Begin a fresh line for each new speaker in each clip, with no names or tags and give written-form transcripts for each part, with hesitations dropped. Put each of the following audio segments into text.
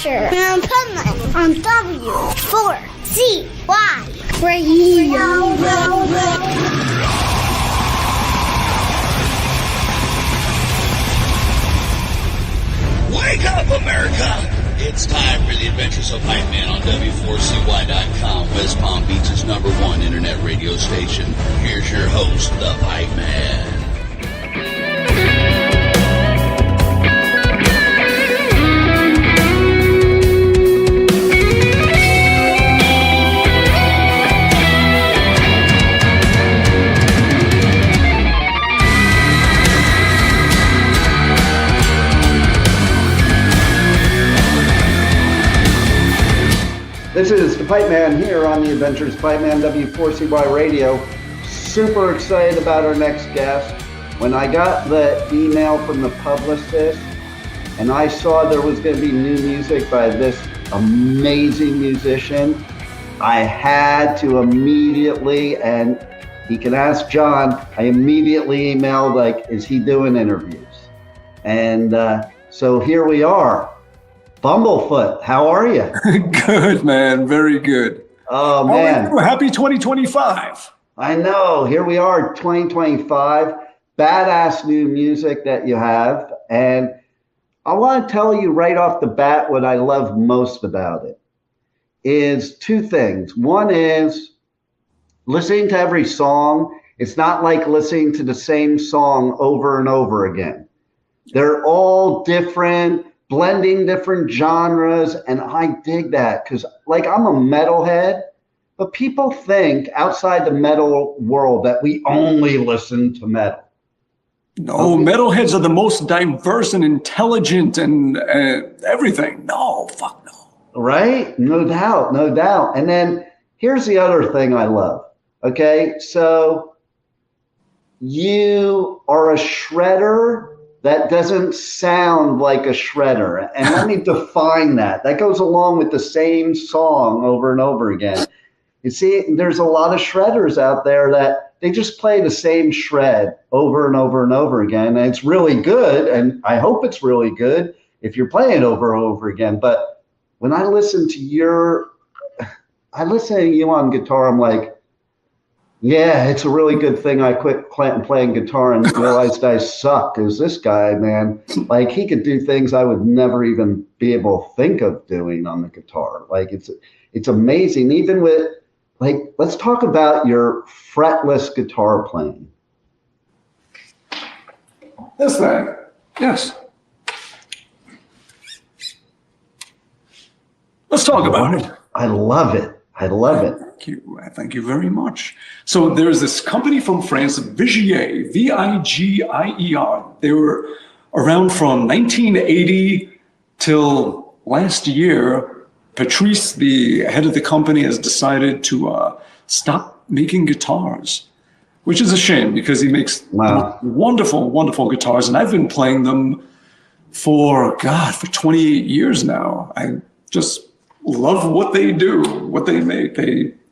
Adventure of Pipeman on W4CY Radio.
Wake up, America! It's time for the Adventures of Pipeman on W4CY.com, West Palm Beach's #1 internet radio station. Here's your host, the Pipeman.
This is the Pipeman here on the Adventures of Pipeman W4CY Radio. Super excited about our next guest. When I got the email from the publicist and I saw there was going to be new music by this amazing musician, I had to immediately, and he can ask John, I immediately emailed, like, is he doing interviews? And so here we are. Bumblefoot, how are you?
Good, man. Very good.
Oh, man.
Happy 2025.
I know. Here we are, 2025. Badass new music that you have. And I want to tell you right off the bat what I love most about it is two things. One is listening to every song. It's not like listening to the same song over and over again. They're all different, blending different genres, and I dig that because, like, I'm a metalhead, but people think outside the metal world that we only listen to metal.
No, metalheads are the most diverse and intelligent and everything. No, fuck no.
Right? No doubt, no doubt. And then here's the other thing I love. Okay, so you are a shredder that doesn't sound like a shredder. And let me define that. That goes along with the same song over and over again. You see, there's a lot of shredders out there that they just play the same shred over and over and over again. And it's really good. And I hope it's really good if you're playing it over and over again. But when I listen to you on guitar, I'm like, yeah, it's a really good thing I quit playing guitar and realized I suck. Because this guy, man, like, he could do things I would never even be able to think of doing on the guitar. Like, it's amazing. Even with, like, let's talk about your fretless guitar playing.
This thing, yes. Let's talk about it.
I love it. I love it.
Thank you very much. So there's this company from France, Vigier, Vigier. They were around from 1980 till last year. Patrice, the head of the company, has decided to stop making guitars, which is a shame because he makes wonderful, wonderful guitars. And I've been playing them for 28 years now. I just love what they do, what they make.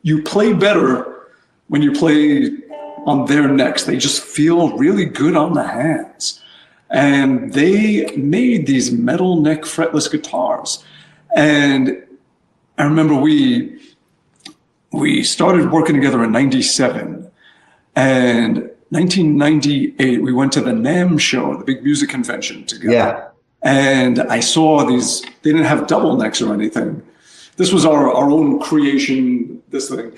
You play better when you play on their necks. They just feel really good on the hands. And they made these metal neck fretless guitars. And I remember we started working together in 97. And 1998, we went to the NAMM show, the big music convention together.
Yeah.
And I saw these, they didn't have double necks or anything. This was our own creation, this thing.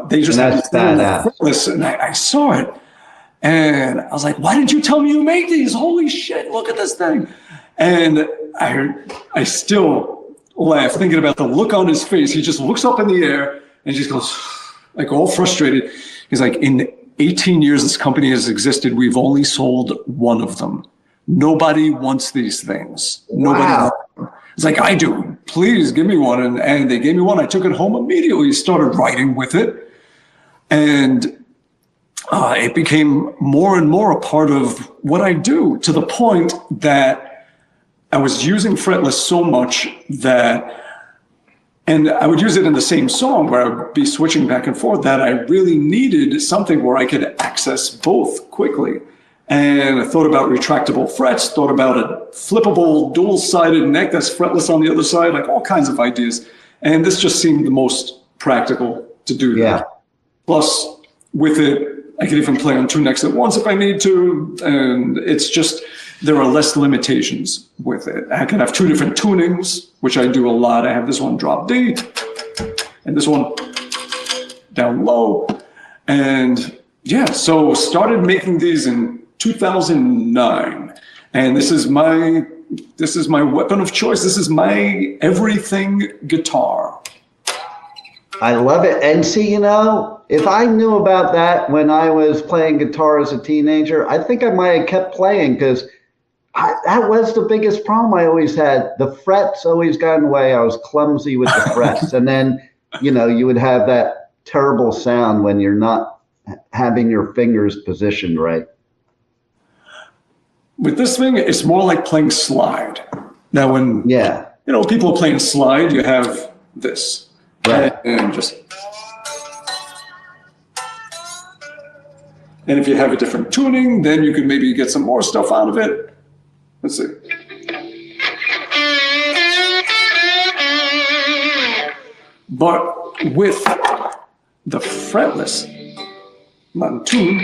They just had fretless, and I saw it. And I was like, why didn't you tell me you make these? Holy shit, look at this thing. And I still laugh thinking about the look on his face. He just looks up in the air and just goes, like, all frustrated. He's like, in 18 years this company has existed, we've only sold one of them. Nobody wants these things. Nobody wants them. It's like, I do. Please give me one. And they gave me one. I took it home immediately, started writing with it. And it became more and more a part of what I do, to the point that I was using fretless so much that, and I would use it in the same song where I would be switching back and forth, that I really needed something where I could access both quickly. And I thought about retractable frets, thought about a flippable dual-sided neck that's fretless on the other side, like all kinds of ideas. And this just seemed the most practical to do that.
Yeah.
Plus, with it, I can even play on 2 necks at once if I need to. And it's just, there are less limitations with it. I can have 2 different tunings, which I do a lot. I have this one drop D and this one down low. And yeah, so started making these in 2009, and this is my weapon of choice. This is my everything guitar.
I love it. And see, you know, if I knew about that when I was playing guitar as a teenager, I think I might have kept playing, because that was the biggest problem I always had. The frets always got in the way. I was clumsy with the frets. And then, you know, you would have that terrible sound when you're not having your fingers positioned right.
With this thing, it's more like playing slide. Now, when
you
know, people are playing slide, you have this.
Right.
And if you have a different tuning, then you can maybe get some more stuff out of it. Let's see. But with the fretless, not in tune,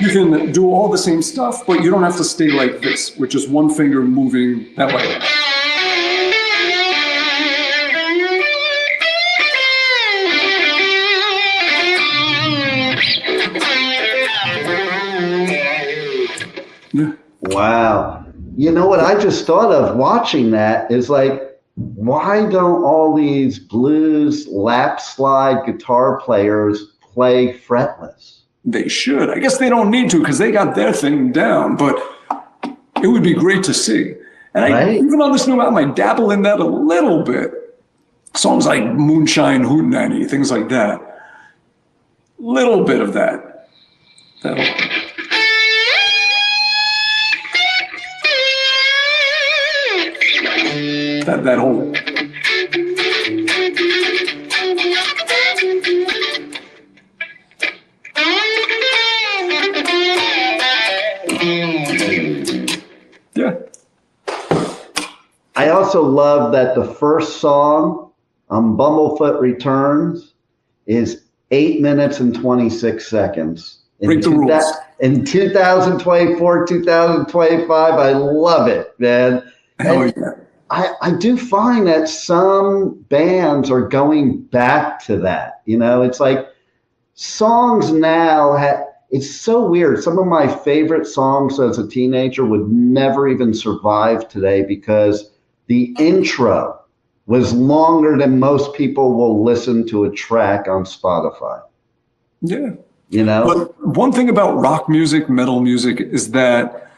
you can do all the same stuff, but you don't have to stay like this, with just one finger moving that way. Yeah.
Wow. You know what I just thought of watching that is, like, why don't all these blues lap slide guitar players play fretless?
They should. I guess they don't need to because they got their thing down, but it would be great to see. And even on this new album, I dabble in that a little bit. Songs like Moonshine Hootenanny, things like that. Little bit of that. That whole...
I also love that the first song on Bumblefoot Returns is 8 minutes and 26 seconds.
Break the rules.
In 2024, 2025, I love it, man.
Hell yeah.
I do find that some bands are going back to that. You know, it's like songs now it's so weird. Some of my favorite songs as a teenager would never even survive today because the intro was longer than most people will listen to a track on Spotify.
Yeah.
You know?
But one thing about rock music, metal music, is that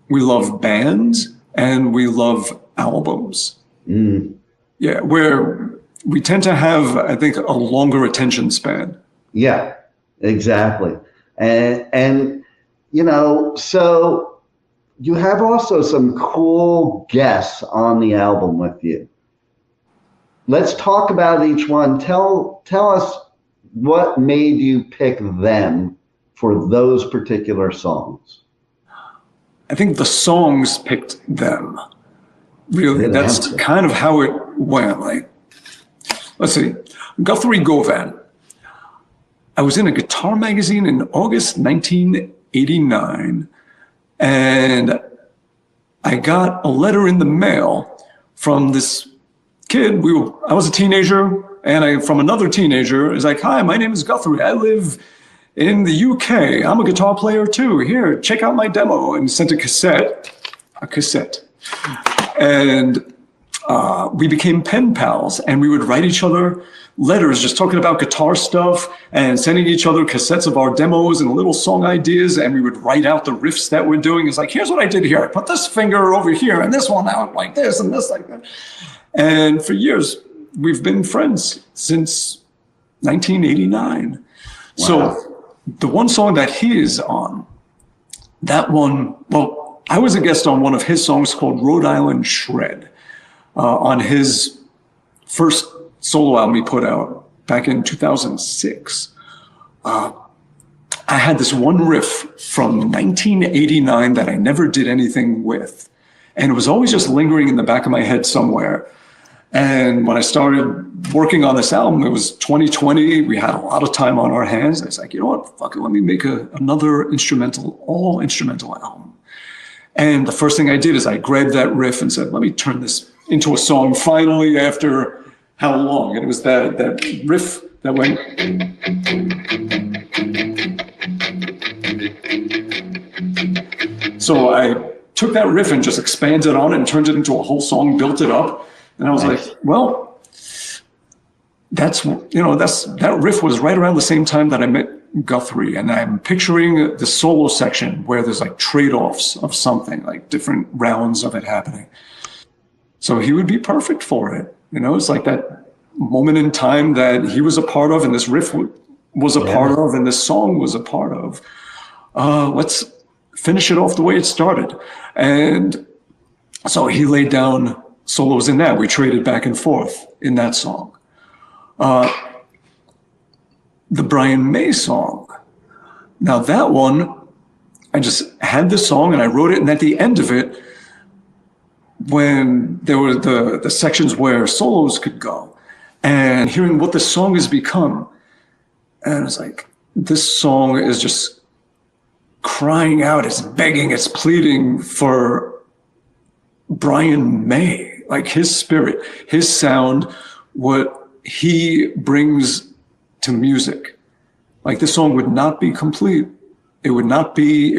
we love bands and we love albums.
Mm.
Yeah, where we tend to have, I think, a longer attention span.
Yeah, exactly. And you know, so you have also some cool guests on the album with you. Let's talk about each one. Tell us what made you pick them for those particular songs.
I think the songs picked them. Really, that's kind of how it went. Like, let's see, Guthrie Govan. I was in a guitar magazine in August 1989, and I got a letter in the mail from this kid. I was a teenager, and from another teenager. Is like, "Hi, my name is Guthrie. I live in the UK. I'm a guitar player too. Here, check out my demo." And sent a cassette. And we became pen pals, and we would write each other letters just talking about guitar stuff and sending each other cassettes of our demos and little song ideas, and we would write out the riffs that we're doing. It's like, here's what I did here. I put this finger over here and this one out like this and this like that. And for years, we've been friends since 1989. Wow. So the one song that he is on, that one, well, I was a guest on one of his songs called Rhode Island Shred on his first solo album he put out back in 2006. I had this one riff from 1989 that I never did anything with. And it was always just lingering in the back of my head somewhere. And when I started working on this album, it was 2020. We had a lot of time on our hands. I was like, you know what, fuck it, let me make another all instrumental album. And the first thing I did is I grabbed that riff and said, let me turn this into a song finally after how long? And it was that riff that went. So I took that riff and just expanded on it and turned it into a whole song, built it up. And I was like, well, that riff was right around the same time that I met Guthrie. And I'm picturing the solo section where there's like trade-offs of something, like different rounds of it happening. So he would be perfect for it. It's like that moment in time that he was a part of and this riff was a part of and this song was a part of. Let's finish it off the way it started. And so he laid down solos in that. We traded back and forth in that song. The Brian May song. Now that one, I just had this song and I wrote it, and at the end of it, when there were the sections where solos could go, and hearing what the song has become, and I was like, this song is just crying out, it's begging, it's pleading for Brian May, like his spirit, his sound, what he brings to music. Like this song would not be complete. It would not be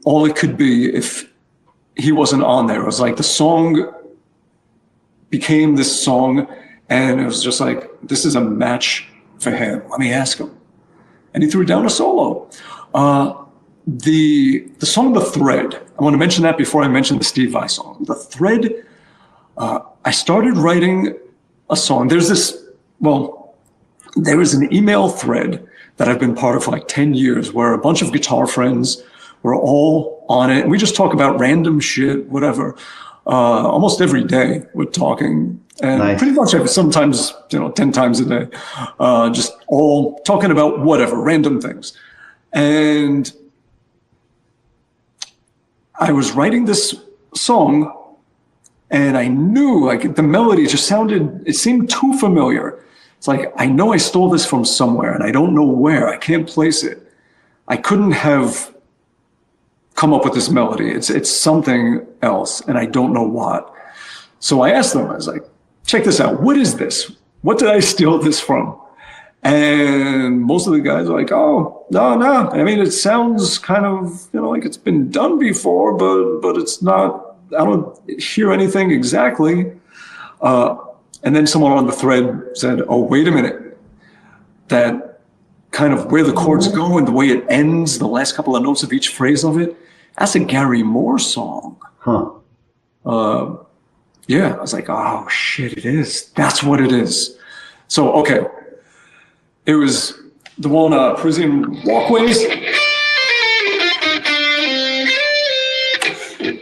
all it could be if he wasn't on there. It was like the song became this song, and it was just like, this is a match for him. Let me ask him. And he threw down a solo. The song The Thread, I want to mention that before I mention the Steve Vai song. The Thread, I started writing a song. There is an email thread that I've been part of for like 10 years where a bunch of guitar friends were all on it. And we just talk about random shit, whatever. Almost every day we're talking. And nice. Pretty much sometimes, 10 times a day, just all talking about whatever, random things. And I was writing this song and I knew like the melody just it seemed too familiar. It's like, I know I stole this from somewhere and I don't know where. I can't place it. I couldn't have come up with this melody. It's something else and I don't know what. So I asked them, I was like, check this out. What is this? What did I steal this from? And most of the guys are like, oh, no. I mean, it sounds kind of, like it's been done before, but it's not, I don't hear anything exactly. And then someone on the thread said, oh, wait a minute. That kind of where the chords go and the way it ends, the last couple of notes of each phrase of it, that's a Gary Moore song.
Huh.
Yeah, I was like, oh, shit, it is. That's what it is. So, okay. It was the one, Parisian Walkways,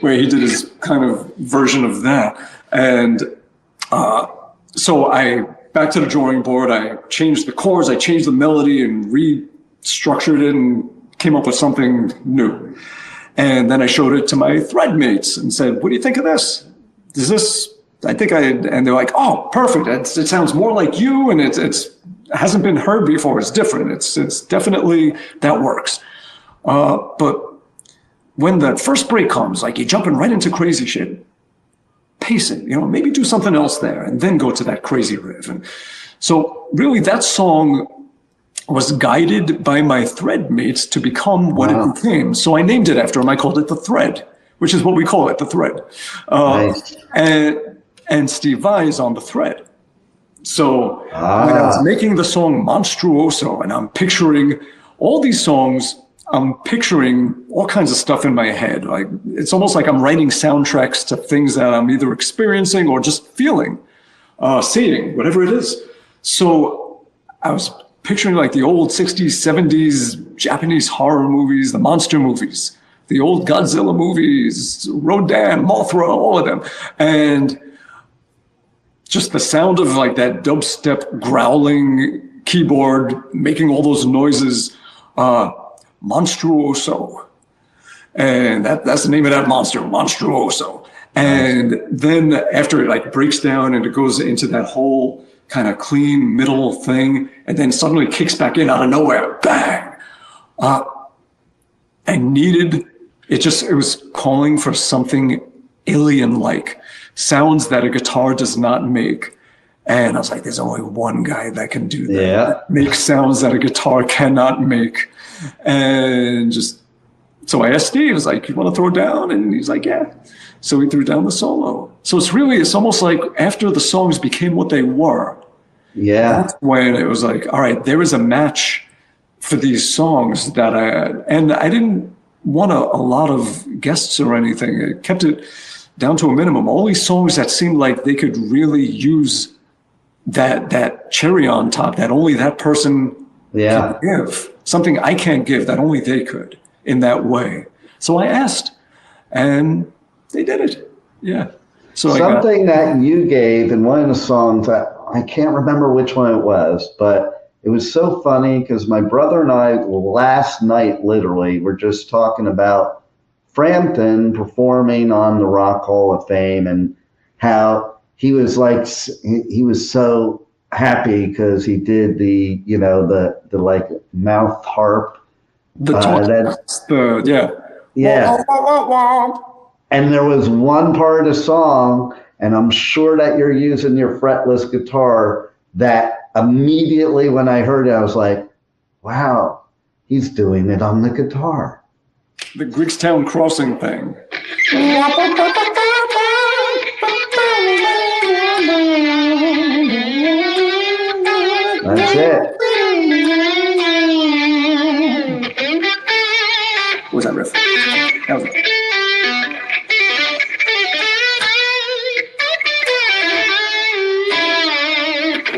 where he did his kind of version of that. And so back to the drawing board, I changed the chords, I changed the melody and restructured it and came up with something new. And then I showed it to my thread mates and said, what do you think of this? Is this, and they're like, oh, perfect. It sounds more like you, and it hasn't been heard before. It's different. It's definitely, that works. But when that first break comes, like you're jumping right into crazy shit, pace it, maybe do something else there and then go to that crazy riff. And so really that song was guided by my thread mates to become what it became. So I named it after him. I called it The Thread, which is what we call it, The Thread. Nice. And Steve Vai is on the thread. So when I was making the song Monstruoso, and I'm picturing all these songs, I'm picturing all kinds of stuff in my head. Like it's almost like I'm writing soundtracks to things that I'm either experiencing or just feeling, seeing, whatever it is. So I was picturing like the old 60s, 70s Japanese horror movies, the monster movies, the old Godzilla movies, Rodan, Mothra, all of them. And just the sound of like that dubstep growling keyboard, making all those noises, Monstruoso. And that's the name of that monster, Monstruoso. And then after it like breaks down and it goes into that whole kind of clean middle thing, and then suddenly kicks back in out of nowhere, bang. I needed, it was calling for something alien-like, sounds that a guitar does not make. And I was like, there's only one guy that can do that.
Yeah.
Make sounds that a guitar cannot make. And so I asked Steve, I was like, you want to throw down? And he's like, yeah. So he threw down the solo. So it's almost like after the songs became what they were.
Yeah.
That's when it was like, all right, there is a match for these songs that I didn't want a lot of guests or anything. I kept it down to a minimum. All these songs that seemed like they could really use that cherry on top that only that person can give. Something I can't give that only they could in that way. So I asked, and they did it. Yeah. So
something that you gave in one of the songs, I can't remember which one it was, but it was so funny because my brother and I last night literally were just talking about Frampton performing on the Rock Hall of Fame and how he was so happy because he did the like mouth harp. And there was one part of the song, and I'm sure that you're using your fretless guitar, that immediately when I heard it, I was like, wow, he's doing it on the guitar.
The Griggstown Crossing thing.
That's it.
What was that riff? That was it.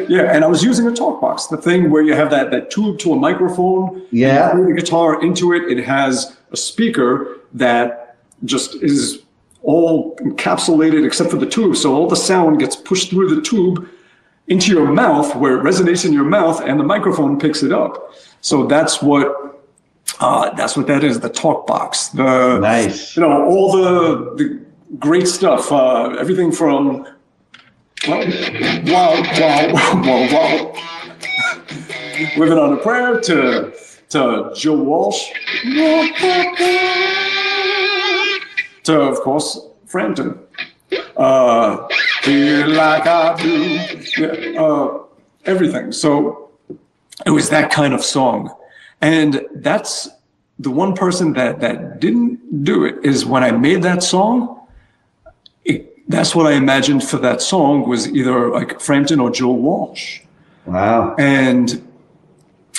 Yeah, and I was using a talk box, the thing where you have that tube to a microphone.
Yeah.
And you put the guitar into it. It has a speaker that just is all encapsulated except for the tube. So all the sound gets pushed through the tube into your mouth where it resonates in your mouth and the microphone picks it up. So that's what that is, the talk box.
Nice.
All the great stuff, everything from wow. Living on a Prayer to Joe Walsh to, of course, Frampton. Feel like I do. Everything. So it was that kind of song. And that's the one person that didn't do it is when I made that song, that's what I imagined for that song was either like Frampton or Joe Walsh. Wow. And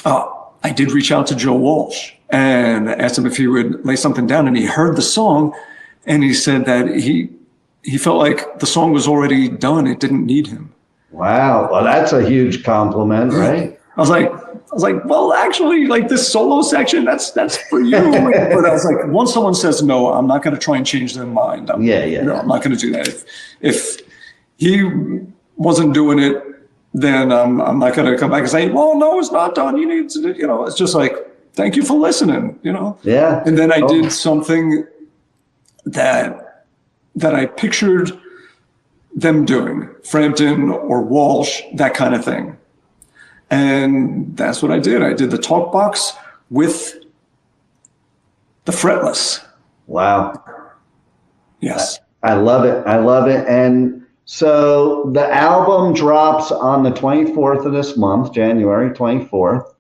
I did reach out to Joe Walsh and asked him if he would lay something down, and he heard the song and he said that he felt like the song was already done. It didn't need him. Wow. Well, that's a huge compliment, right? I was like, well, actually, like this solo section, that's for you. But I was like, once someone says no, I'm not going to try and change their mind. I'm not going to do that. If he wasn't doing it, then I'm not going to come back and say, well, no, it's not done. You need to, it's just like, thank you for listening, Yeah. And then I did something that I pictured them doing, Frampton or Walsh, that kind of thing. And that's what I did. I did the talk box with the fretless. Wow. Yes. I love it. I love it. And so the album drops on the 24th of this month, January 24th.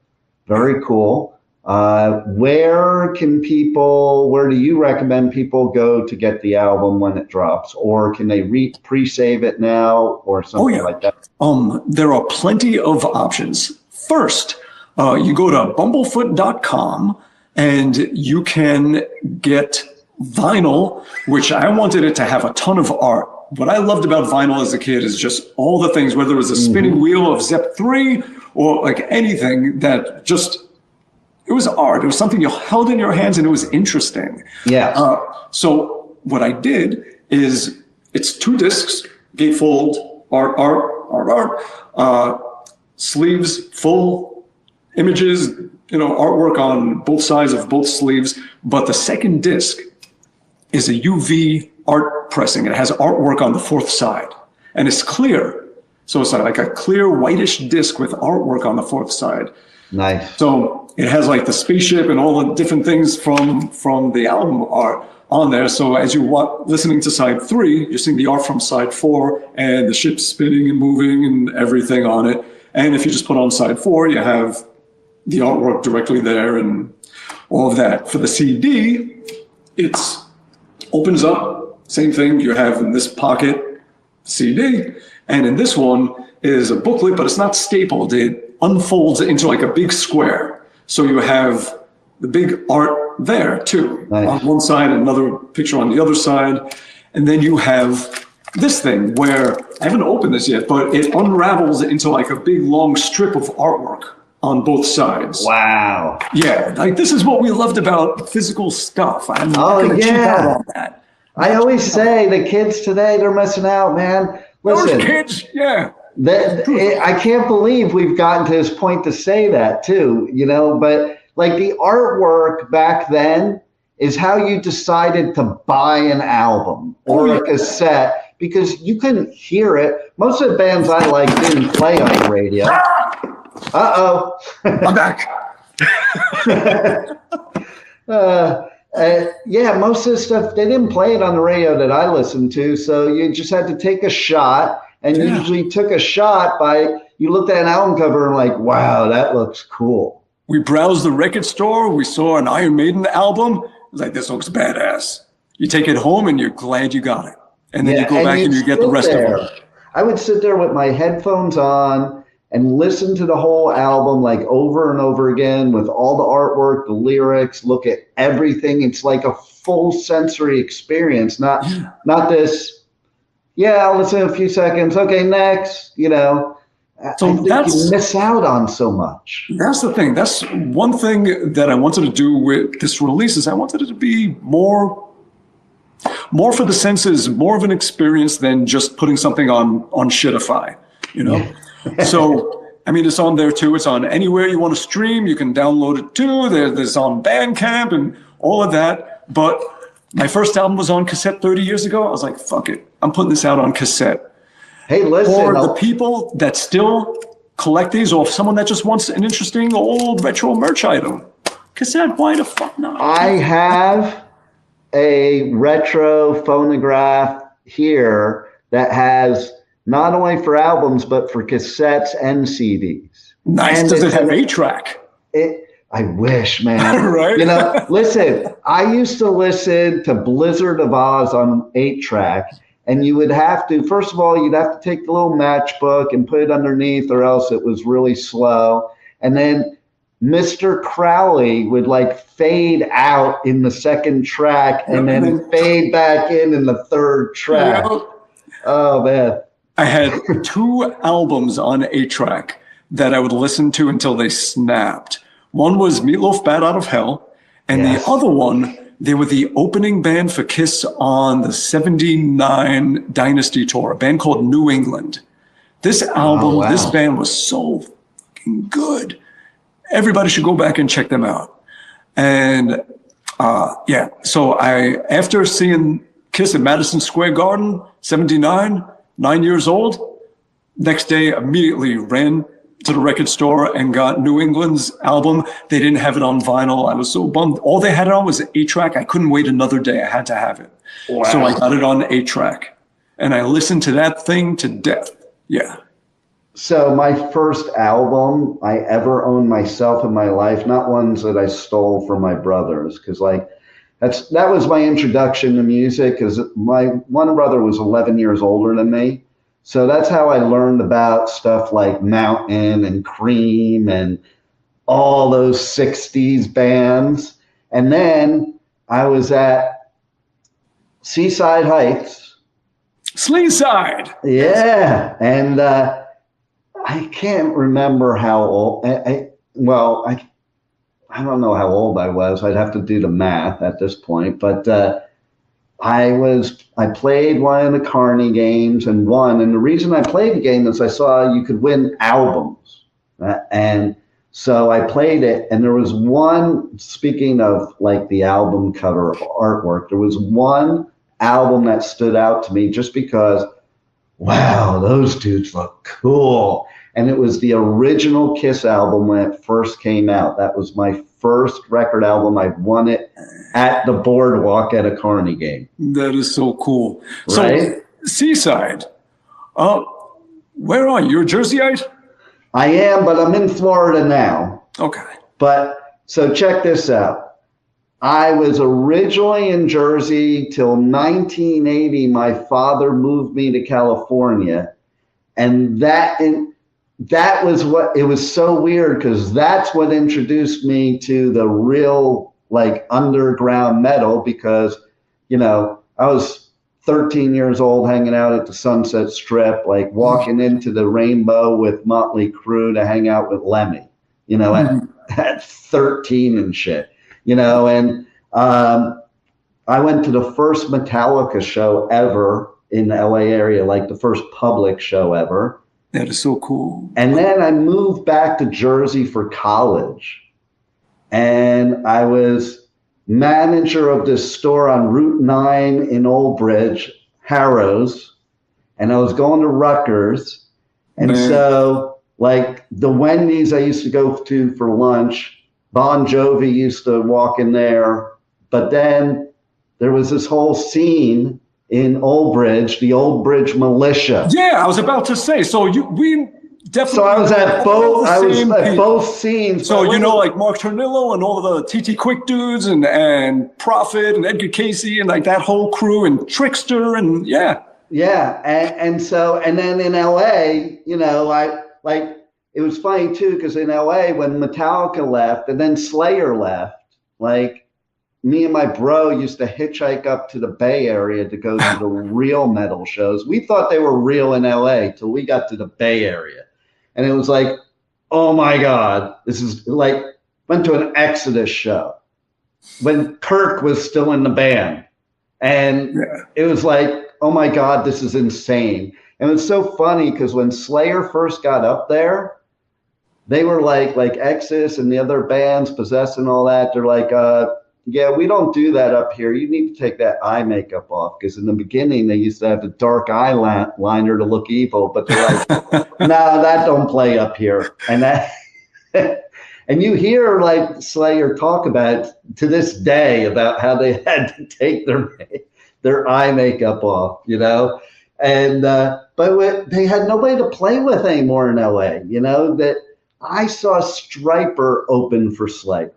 Very cool. Where do you recommend people go to get the album when it drops? Or can they pre-save it now or something like that? There are plenty of options. First, you go to bumblefoot.com and you can get vinyl, which I wanted it to have a ton of art. What I loved about vinyl as a kid is just all the things, whether it was a spinning wheel of Zep 3 or like anything that just, it was art. It was something you held in your hands and it was interesting. Yeah. So what I did is it's 2 discs, gatefold, art, sleeves, full images, artwork on both sides of both sleeves. But the second disc is a UV art pressing. It has artwork on the fourth side, and it's clear. So it's like a clear whitish disc with artwork on the fourth side.
Nice.
So it has like the spaceship and all the different things from the album art on there. So as you're listening to side 3, you're seeing the art from side 4 and the ship spinning and moving and everything on it. And if you just put on side 4, you have the artwork directly there and all of that. For the CD, it opens up, same thing. You have in this pocket CD, and in this one is a booklet, but it's not stapled. It unfolds into like a big square. So you have the big art there too. Nice. On one side, another picture on the other side. And then you have this thing where, I haven't opened this yet, but it unravels into like a big long strip of artwork on both sides.
Wow.
Yeah, like this is what we loved about physical stuff. I'm not going to cheap out on that.
I always say the kids today, they're missing out, man. Listen,
those kids, yeah.
I can't believe we've gotten to this point to say that too, but like the artwork back then is how you decided to buy an album or a cassette, because you couldn't hear it. Most of the bands I like didn't play on the radio. Uh-oh.
I'm back.
Yeah, most of the stuff, they didn't play it on the radio that I listened to, so you just had to take a shot, and you usually took a shot by, you looked at an album cover and like, wow, that looks cool.
We browsed the record store, we saw an Iron Maiden album, it was like, this looks badass. You take it home and you're glad you got it. And then you go back and you get the rest of it.
I would sit there with my headphones on and listen to the whole album like over and over again with all the artwork, the lyrics, look at everything. It's like a full sensory experience, not this, I'll listen a few seconds. Okay, next, So I think you miss out on so much.
That's the thing. That's one thing that I wanted to do with this release is I wanted it to be more for the senses, more of an experience than just putting something on Shitify, So, I mean, it's on there too. It's on anywhere you want to stream. You can download it too. There's on Bandcamp and all of that. But my first album was on cassette 30 years ago. I was like, fuck it. I'm putting this out on cassette.
Hey, listen.
For the people that still collect these, or someone that just wants an interesting old retro merch item, cassette, why the fuck not?
I have a retro phonograph here that has not only for albums, but for cassettes and CDs.
Nice.
And
does it have 8-track?
I wish, man.
Right?
Listen, I used to listen to Blizzard of Oz on 8-track, and you would have to, first of all, you'd have to take the little matchbook and put it underneath, or else it was really slow. And then Mr. Crowley would like fade out in the second track and then fade back in the third track. Oh, man.
I had 2 albums on 8-track that I would listen to until they snapped. One was Meatloaf Bat Out of Hell, and the other one, they were the opening band for Kiss on the 79 Dynasty Tour, a band called New England. This album, this band was so fucking good. Everybody should go back and check them out. And so after seeing Kiss at Madison Square Garden, 79, 9 years old, next day immediately ran to the record store and got New England's album. They didn't have it on vinyl. I was so bummed. All they had it on was 8-track. I couldn't wait another day. I had to have it. Wow. So I got it on 8-track. And I listened to that thing to death. Yeah.
So my first album I ever owned myself in my life, not ones that I stole from my brothers, because that was my introduction to music, because my one brother was 11 years older than me. So that's how I learned about stuff like Mountain and Cream and all those 60s bands. And then I was at Seaside Heights.
Sleeside.
Yeah. And I can't remember how old. I don't know how old I was. I'd have to do the math at this point. But I played one of the Carney games and won. And the reason I played the game is I saw you could win albums. And so I played it, and there was one, speaking of like the album cover artwork, there was one album that stood out to me just because, wow, those dudes look cool. And it was the original Kiss album when it first came out. That was my first record album. I won it at the boardwalk at a Carney game.
That is so cool.
Right?
So, Seaside, where are you? You're a Jerseyite?
I am, but I'm in Florida now.
Okay.
But so check this out. I was originally in Jersey till 1980. My father moved me to California, and that was what, it was so weird because that's what introduced me to the real like underground metal, because, you know, I was 13 years old hanging out at the Sunset Strip, like walking into the Rainbow with Motley Crue to hang out with Lemmy, you know, at 13 and shit, you know. And I went to the first Metallica show ever in the LA area, like the first public show ever.
That is so cool.
And then I moved back to Jersey for college, and I was manager of this store on Route 9 in Old Bridge, Harrow's, and I was going to Rutgers. And so like the Wendy's I used to go to for lunch, Bon Jovi used to walk in there. But then there was this whole scene in Old Bridge, the Old Bridge Militia.
Yeah, I was about to say, so we definitely.
So I was at both scenes.
So you know, like Mark Tornillo and all the TT Quick dudes and Prophet and Edgar Casey and like that whole crew and Trickster and yeah.
Yeah, and then in LA, you know, it was funny too, because in LA when Metallica left and then Slayer left, like me and my bro used to hitchhike up to the Bay Area to go to the real metal shows. We thought they were real in LA till we got to the Bay Area. And it was like, oh my God, this is like, went to an Exodus show when Kirk was still in the band. And it was like, oh my God, this is insane. And it's so funny because when Slayer first got up there, they were like Exodus and the other bands, Possessed and all that. They're like, yeah, we don't do that up here. You need to take that eye makeup off. Because in the beginning, they used to have the dark eyeliner to look evil. But they're like, no, that don't play up here. And that, and you hear like Slayer talk about to this day about how they had to take their eye makeup off, you know. And but they had nobody to play with anymore in LA, you know. That I saw Stryper open for Slayer.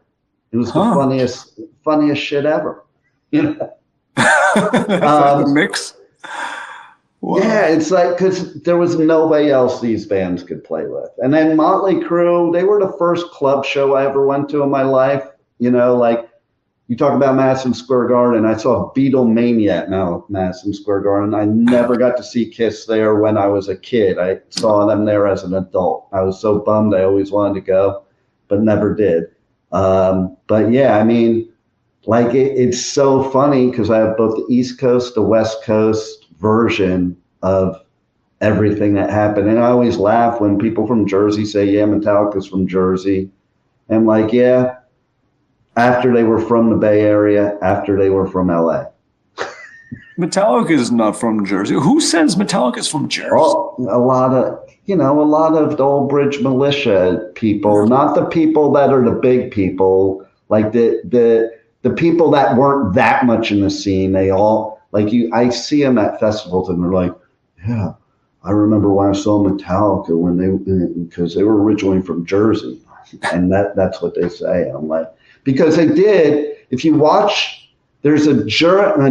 It was the funniest shit ever. You know?
The mix. Wow.
Yeah, it's like, because there was nobody else these bands could play with. And then Motley Crue, they were the first club show I ever went to in my life. You know, like you talk about Madison Square Garden. I saw Beatlemania at Madison Square Garden. I never got to see Kiss there when I was a kid. I saw them there as an adult. I was so bummed. I always wanted to go, but never did. But yeah, I mean, like it's so funny because I have both the East Coast, the West Coast version of everything that happened. And I always laugh when people from Jersey say, yeah, Metallica's from Jersey. And like, yeah, after they were from the Bay Area, after they were from LA.
Metallica is not from Jersey. Who says Metallica is from Jersey?
Oh, a lot of the Old Bridge Militia people, not the people that are the big people, like the people that weren't that much in the scene. They all, like I see them at festivals and they're like, yeah, I remember when I saw Metallica because they were originally from Jersey. And that's what they say. I'm like, because they did, if you watch, there's a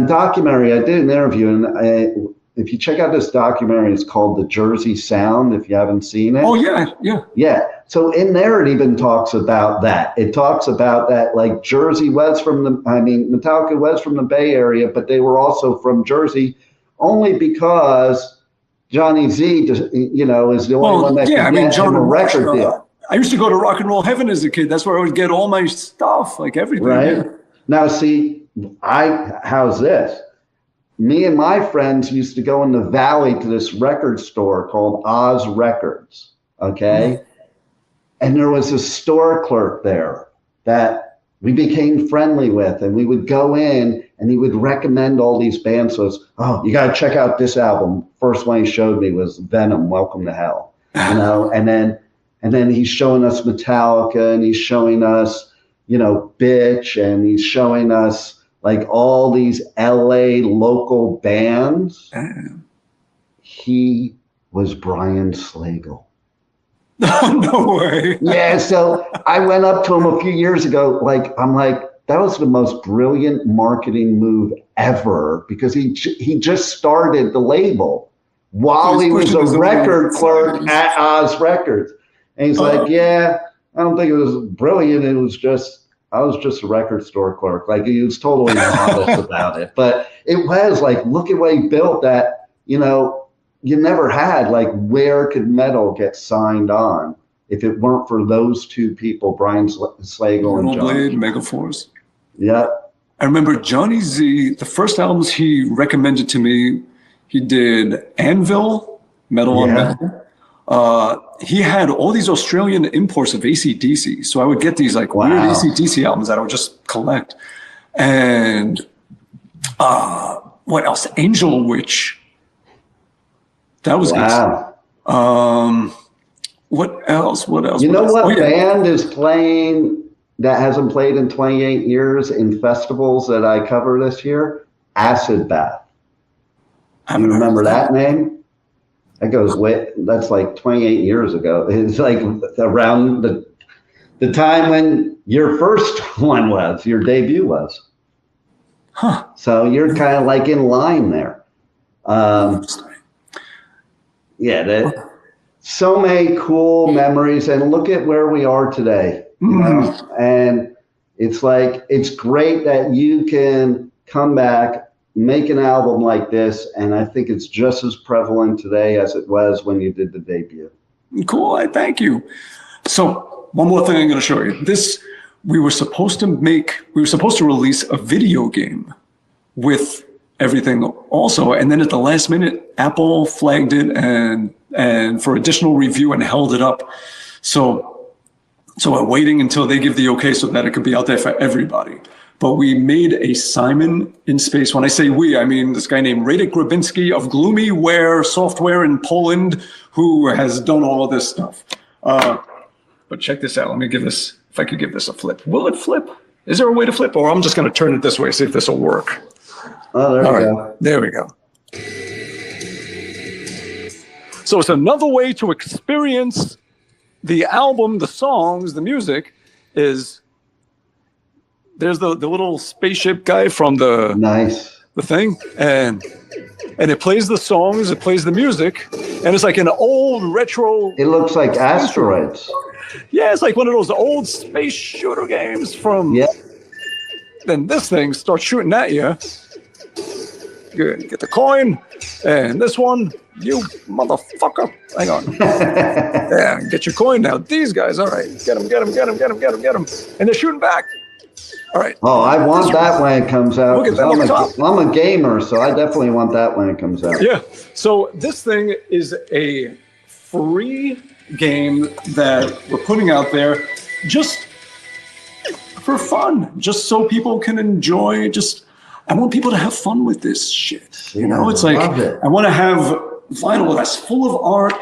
documentary, I did an interview, and if you check out this documentary, it's called The Jersey Sound, if you haven't seen it.
Oh, yeah.
Yeah. So in there, it even talks about that. It talks about that, like Metallica was from the Bay Area, but they were also from Jersey only because Johnny Z, you know, is the only one that can get him a record deal.
I used to go to Rock and Roll Heaven as a kid. That's where I would get all my stuff, like everything.
Right.
Yeah.
Now, see, how's this? Me and my friends used to go in the valley to this record store called Oz Records, okay? And there was a store clerk there that we became friendly with, and we would go in and he would recommend all these bands. So it's, oh, you got to check out this album. First one he showed me was Venom, Welcome to Hell, you know, and then he's showing us Metallica, and he's showing us, you know, Bitch, and he's showing us like all these LA local bands. He was Brian Slagle.
No way.
Yeah, so I went up to him a few years ago, I'm like, that was the most brilliant marketing move ever, because he just started the label while he was a record clerk at Oz Records. And he's like, yeah, I don't think it was brilliant. It was just, I was just a record store clerk. Like, he was totally modest about it. But it was like, look at what he built that, you know, you never had. Like, where could metal get signed on if it weren't for those two people, Brian Slagle and Johnny?
Blade, Megaforce.
Yeah.
I remember Johnny Z, the first albums he recommended to me, he did Anvil, Metal on Metal. He had all these Australian imports of AC/DC. So I would get these like weird AC/DC albums that I would just collect. And what else? Angel Witch. That was what else?
You know what band is playing that hasn't played in 28 years in festivals that I cover this year? Acid Bath. You remember that name? That goes way, that's like 28 years ago. It's like around the time when your first one was, your debut was.
Huh.
So you're kind of like in line there. So many cool memories, and look at where we are today. You know? And it's like, it's great that you can come back, make an album like this, and I think it's just as prevalent today as it was when you did the debut.
Cool, thank you. So one more thing I'm going to show you. We were supposed to release a video game with everything also, and then at the last minute, Apple flagged it and for additional review and held it up. So we're waiting until they give the okay so that it could be out there for everybody. But we made a Simon in Space. When I say we, I mean this guy named Radek Grabinski of Gloomyware Software in Poland, who has done all of this stuff. But check this out. Let me give this, if I could give this a flip. Will it flip? Is there a way to flip? Or I'm just going to turn it this way, see if this will work.
Oh, there we go.
There we go. So it's another way to experience the album, the songs, the music is... There's the little spaceship guy from the thing, and it plays the songs, it plays the music, and it's like an old retro.
It looks like asteroids.
Yeah, it's like one of those old space shooter games from. Yeah. Then this thing starts shooting at you. Good, get the coin, and this one, you motherfucker. Hang on. Yeah, get your coin now. These guys, all right, get them, and they're shooting back. All right.
Oh, I want that when it comes out. I'm a gamer, so I definitely want that when it comes out.
Yeah. So this thing is a free game that we're putting out there just for fun, just so people can enjoy. I want people to have fun with this shit. You know, it's like I want to have vinyl that's full of art.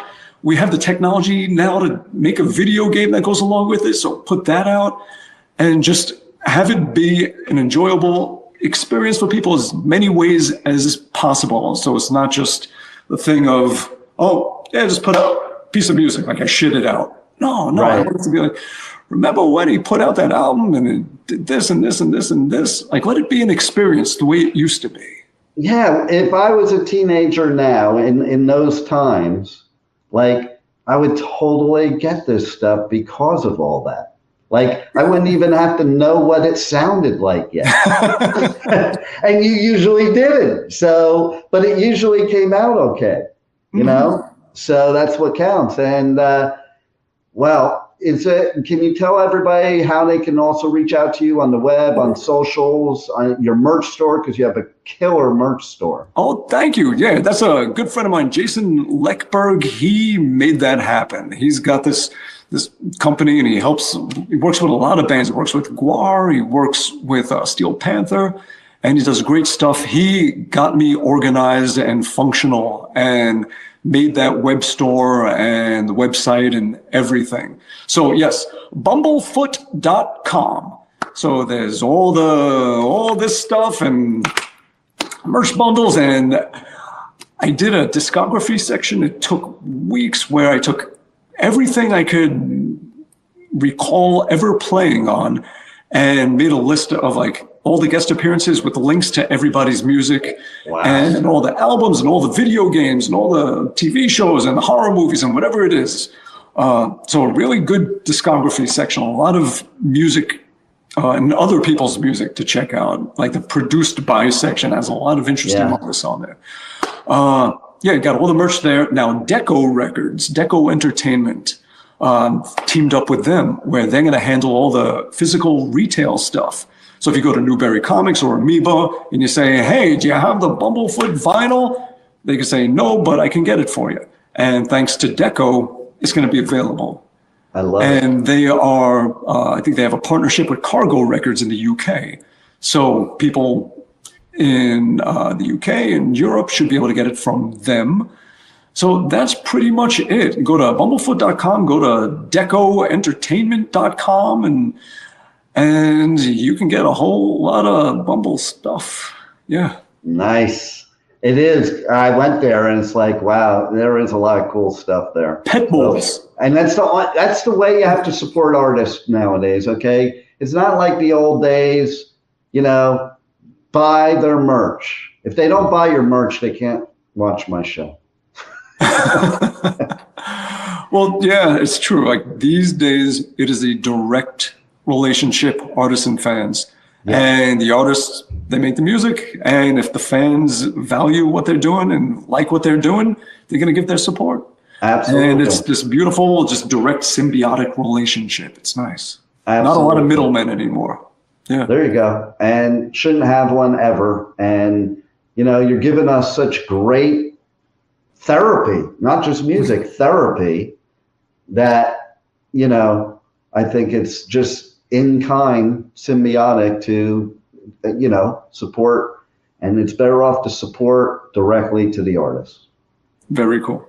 We have the technology now to make a video game that goes along with it. So put that out and just have it be an enjoyable experience for people as many ways as possible. So it's not just the thing of, oh, yeah, just put out a piece of music, like I shit it out. No, right. I want it to be like, remember when he put out that album and it did this and this and this and this? Like, let it be an experience the way it used to be.
Yeah, if I was a teenager now in those times, like, I would totally get this stuff because of all that. Like, I wouldn't even have to know what it sounded like yet. And you usually didn't. So, but it usually came out okay, you know? So that's what counts. And, well, can you tell everybody how they can also reach out to you on the web, on socials, on your merch store? Because you have a killer merch store.
Oh, thank you. Yeah, that's a good friend of mine, Jason Leckberg. He made that happen. He's got this company, and he works with a lot of bands. He works with Guar, he works with Steel Panther, and he does great stuff. He got me organized and functional and made that web store and the website and everything. So yes, bumblefoot.com. So there's all this stuff and merch bundles, and I did a discography section. It took weeks where I took everything I could recall ever playing on and made a list of like all the guest appearances with the links to everybody's music.
Wow.
And all the albums and all the video games and all the TV shows and the horror movies and whatever it is. So a really good discography section, a lot of music and other people's music to check out. Like the produced by section has a lot of interesting artists on there. You got all the merch there. Now Deco Records, Deco Entertainment, teamed up with them where they're going to handle all the physical retail stuff. So if you go to Newberry Comics or Amoeba and you say, hey, do you have the Bumblefoot vinyl? They can say, no, but I can get it for you. And thanks to Deco, it's going to be available.
I love it.
And they are, I think they have a partnership with Cargo Records in the UK. So people in the UK and Europe should be able to get it from them. So that's pretty much it. Go to bumblefoot.com, go to decoentertainment.com, and you can get a whole lot of Bumble stuff. Yeah.
Nice. It is. I went there and it's like, wow, there is a lot of cool stuff there.
Pet bulls.
And that's the way you have to support artists nowadays, okay? It's not like the old days, buy their merch. If they don't buy your merch, they can't watch my show.
Well, yeah, it's true. Like these days, it is a direct relationship, artists and fans. Yeah. And the artists, they make the music. And if the fans value what they're doing and like what they're doing, they're going to give their support.
Absolutely.
And it's this beautiful, just direct symbiotic relationship. It's nice.
Absolutely.
Not a lot of middlemen anymore. Yeah.
There you go. And shouldn't have one ever. And, you're giving us such great therapy, not just music, therapy, that, I think it's just in kind, symbiotic to, support. And it's better off to support directly to the artist.
Very cool.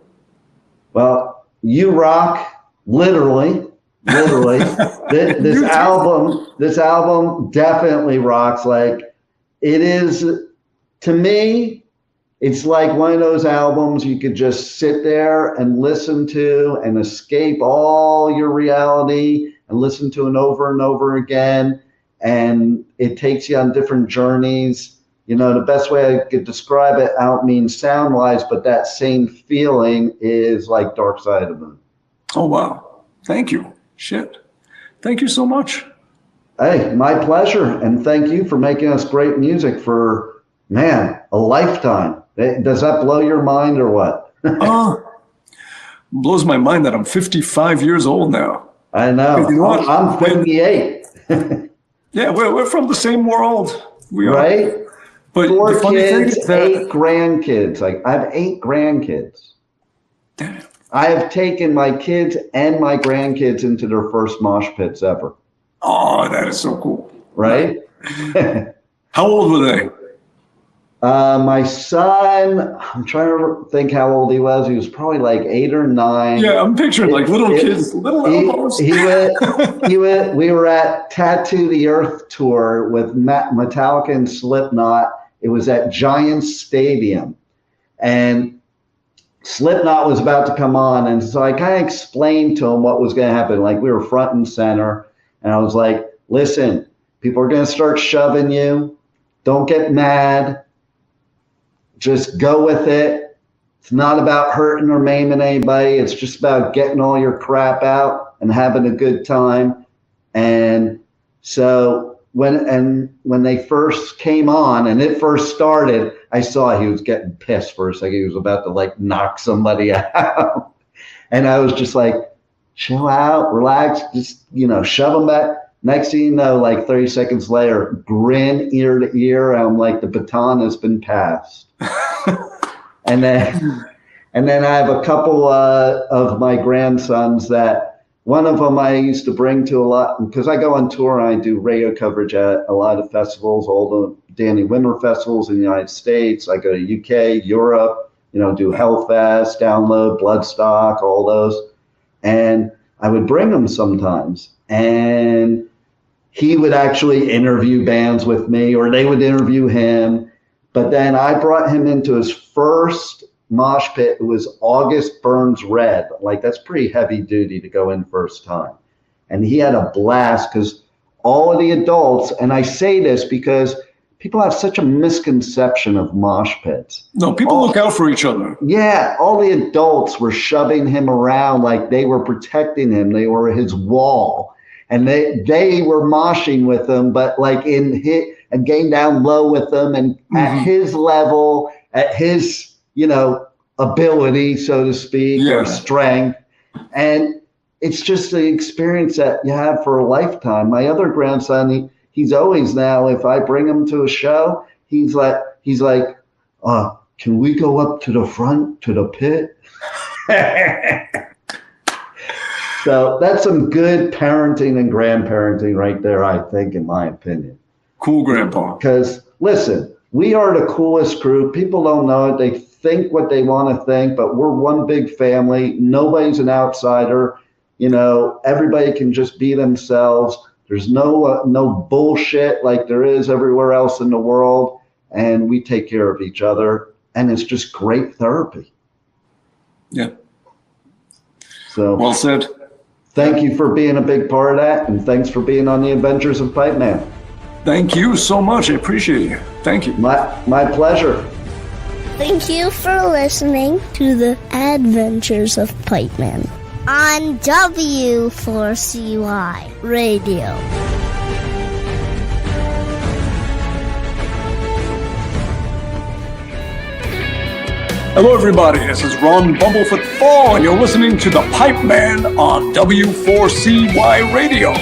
Well, you rock, literally. This album definitely rocks. Like, it is, to me, it's like one of those albums you could just sit there and listen to and escape all your reality and listen to it over and over again. And it takes you on different journeys. The best way I could describe it, I don't mean sound-wise, but that same feeling is like Dark Side of the Moon. Oh,
wow. Thank you. Shit. Thank you so much.
Hey, my pleasure. And thank you for making us great music for, a lifetime. Does that blow your mind or what?
Blows my mind that I'm 55 years old now.
I know. You know what? I'm 58.
Yeah, we're from the same world. We are.
Right?
But
4 kids, 8 grandkids. Like, I have 8 grandkids.
Damn.
I have taken my kids and my grandkids into their first mosh pits ever.
Oh, that is so cool.
Right?
How old were they?
My son, I'm trying to think how old he was. He was probably like 8 or 9.
Yeah, I'm picturing like little kids, little elbows.
We were at Tattoo the Earth tour with Metallica and Slipknot. It was at Giants Stadium. And Slipknot was about to come on. And so I kind of explained to him what was going to happen. Like, we were front and center. And I was like, listen, people are going to start shoving you. Don't get mad. Just go with it. It's not about hurting or maiming anybody. It's just about getting all your crap out and having a good time. And so when they first came on and it first started, I saw he was getting pissed for a second. He was about to like knock somebody out. And I was just like, chill out, relax, just, shove them back. Next thing you know, like 30 seconds later, grin ear to ear. I'm like, the baton has been passed. and then I have a couple of my grandsons that one of them I used to bring to a lot, because I go on tour and I do radio coverage at a lot of festivals, all the Danny Winter festivals in the United States. I go to UK, Europe, do Hellfest, Download, Bloodstock, all those. And I would bring him sometimes. And he would actually interview bands with me, or they would interview him. But then I brought him into his first mosh pit. It was August Burns Red. Like, that's pretty heavy duty to go in first time. And he had a blast because all of the adults, and I say this because people have such a misconception of mosh pits.
No, people look out for each other.
Yeah, all the adults were shoving him around like they were protecting him. They were his wall. And they were moshing with him, but like in hit and getting down low with him and at his level, at his, ability, so to speak, or strength. And it's just the experience that you have for a lifetime. My other grandson, he's always now, if I bring him to a show, he's like, can we go up to the front to the pit? So that's some good parenting and grandparenting right there, I think, in my opinion.
Cool, Grandpa.
Because, listen, we are the coolest group. People don't know it. They think what they want to think, but we're one big family. Nobody's an outsider. Everybody can just be themselves. There's no bullshit like there is everywhere else in the world. And we take care of each other. And it's just great therapy.
Yeah.
So
well said.
Thank you for being a big part of that, and thanks for being on the Adventures of Pipeman.
Thank you so much. I appreciate it. Thank you.
My pleasure.
Thank you for listening to the Adventures of Pipeman on W4CY Radio.
Hello, everybody. This is Ron BUMBLEFOOT Thal, and you're listening to the Pipeman on W4CY Radio.